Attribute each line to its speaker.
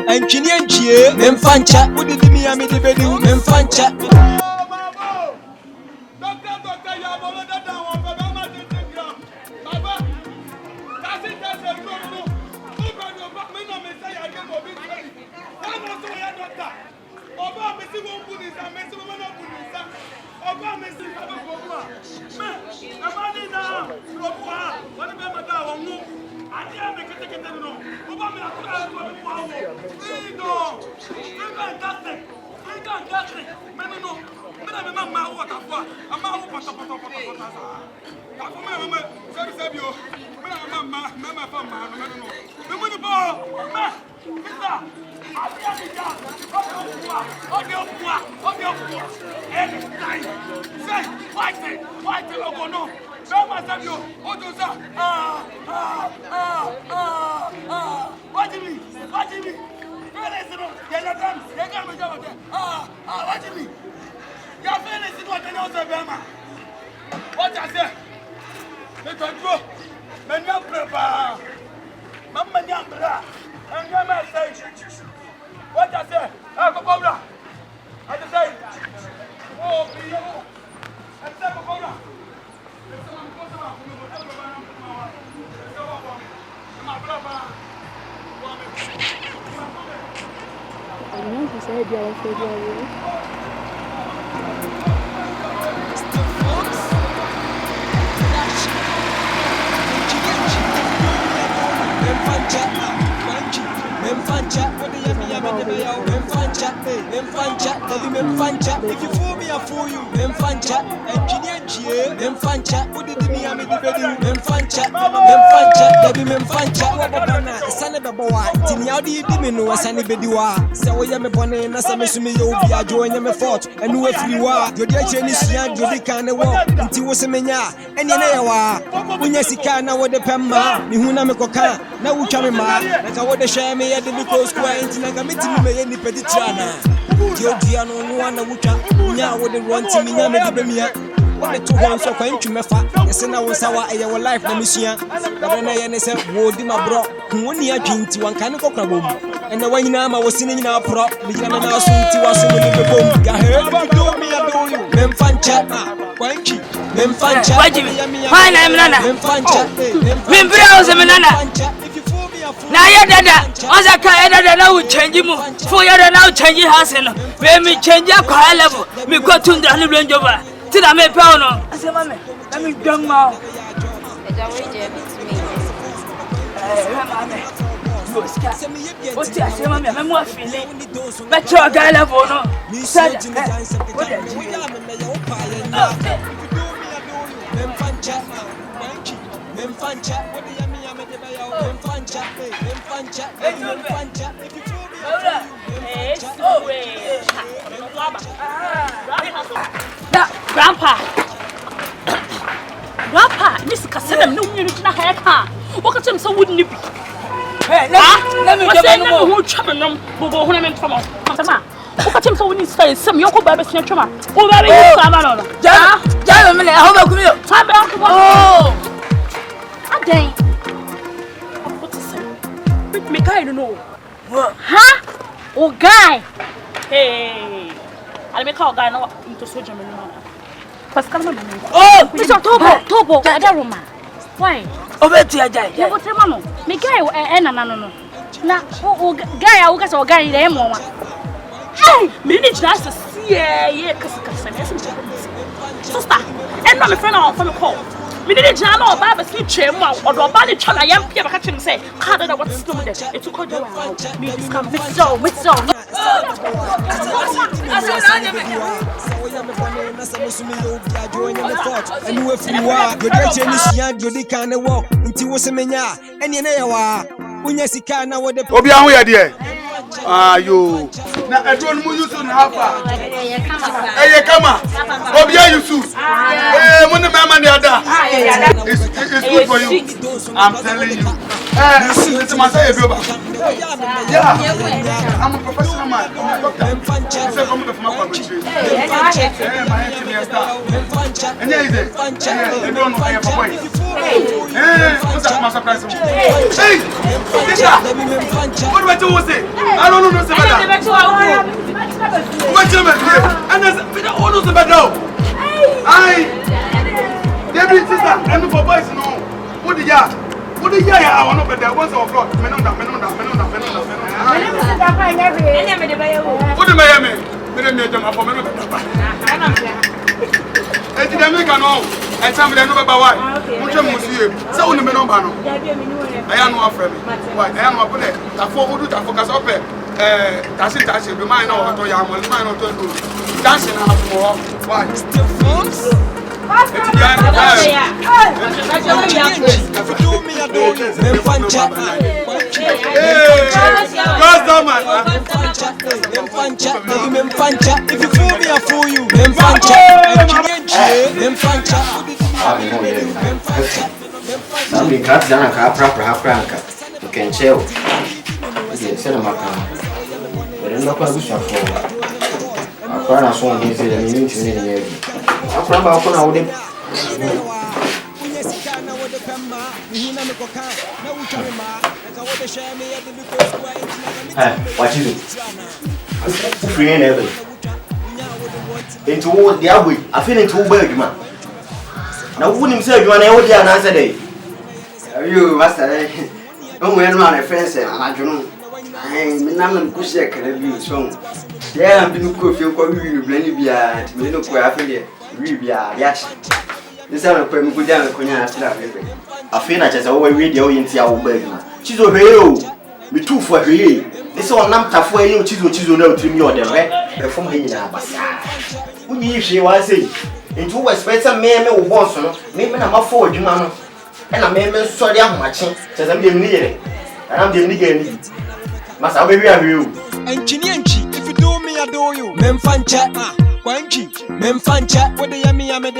Speaker 1: enchie memfancha udi di mi ami di bedu memfancha
Speaker 2: Doctor ya bolo da da won baba ma ti gram baba that's it no who go do back me no me say I get obi tell that no so ya doctor oba me si won put this and me si won not put this oba me si baba go go me e ma ni na oba won be ma da won mu ani am kete no oba me akura ko me po awo no fantastic no me mama water for ama wo pata ka ko me sebi o me mama fa ma no no me mo ni bo me pizza atia dia o de opua anytime say fight logo no me ma sebi o o do sa what do you mean Your feelings is what they know, Bama. What I say? Let us go. Many prepare. Mamma Yambra. And your message. What I say? Cobra. I just say. Oh, you. I say Cobra.
Speaker 3: Non si sa di alla
Speaker 1: Memfancha, if you fool me, I fool you. Memfancha, engineer, Memfancha, what did me am Memfancha, Debbie Memfancha, son of a boy, Tiniadi Dimino, Sunny Bedua, so I am a bonnet, and Samusumi, I join them a fort, and who if you are, your dear Chinese young, you can't walk until was a mania, and you know, when you see Kana with the Pemma, Nihuna Mekoka, now we come in my, like I would share me at the Nico Square, and Nagamiti me any petitrana. Diano, one of which I wouldn't want to me. What the 2 months of going to Mefa, yes, and I was our life, the mission. But then I said, would my bro, who only a drink to one kind of cockroach. And the way now I was singing in our prop, the German house to was in the boom. I heard about me, I know you. Memfancha, Wanky, Memfancha,
Speaker 4: fine, I'm Nana.
Speaker 1: Memfancha,
Speaker 4: Memfancha. Now you're dead. As I can't now change him. For you now changing house and when me change your car level, me go to the range over. Till I may pound on. I said, Mamma, let me dumb now. What's the same? I'm more feeling. But your guy level, no.
Speaker 1: Memfancha, what do you mean? Memfancha, if you
Speaker 5: Grandpa, Miss Cassandra, no unit in a haircut. What can some wouldn't it be?
Speaker 4: Let me get no more trouble, no more ornament from us.
Speaker 5: What can someone is saying? Some young babies in a trauma. Oh, very good.
Speaker 4: Gentlemen, I hope I come here.
Speaker 5: A day. What to say? Me, I don't know. Huh? Oh, guy. Hey, I'll make our guy now into soldier.
Speaker 4: Oh,
Speaker 5: it's a Tobo, I don't know. Why?
Speaker 4: Over to your guy.
Speaker 5: You go to Mamma. Me, guy, no. Now, oh, guy, I will get our guy there, Mama. Hey, minute just to see, because sister, and not my friend on the call. Me didn't know about the sleep chamber or the body child. I am here. I can say, how did I want to do with it? It's a good me come with so.
Speaker 1: And you if you are, your Chinese young, you can't walk until was a mania, and you know, when you see Kana, what the
Speaker 2: Obian, we are there. Ah, you. Now, I don't know you soon. How far? Hey, come on. Obian, you soon. Hey, when the man the other. It's good for you. I'm telling you. It's my say, yeah. I'm a professional man. I'm a doctor. I'm from my country. And yeah, they don't know I have a wife. Hey, what's that? My surprise. Hey, what do I do with it? I don't se beda. What you make here? And there's been all those beda. Aye. David sister, and for boys no. What the ya? What the ya? I want to beda. Once or floor. Menonda. What the Miami? Me dem for me no beda. Eti dem make no. And some of them know about why. Much museum. So on the number no. I am no afraid. Why? I am up there. That for who do that focus up that's it. The mind no to yam, the mind no to do. Dancing half more. Why? Still phones? If you fool me, I fool you.
Speaker 6: I'm being cut down a proper. You can chill. Cinema. But I'm not going to shop for. I can't assume he's in the meeting. I'm from our what is it? Free and everything. Into what the abbey, I feel into big man. Now, wouldn't say you are an old young answer day. You, Master, don't wear around a fence and I don't know. I'm push a can song. Yeah, I'm doing coffee, you blend it behind. We don't go after it. We be a yash. This is a pretty good young Konya. I feel like as I always read your into our burger. She's over here. We two for her. This one number for you, Chizo, no, to me or the right. The phone in our when you she was saying, into West Spencer, me or Boston, maybe I'm a forward, you know, and I may sorry I'm matching, says I'm being near it. And I'm the nigger. Must I be a you?
Speaker 1: Engineer, if you do me, I do you. Memfancha, Wanchi, Memfancha, what the yummy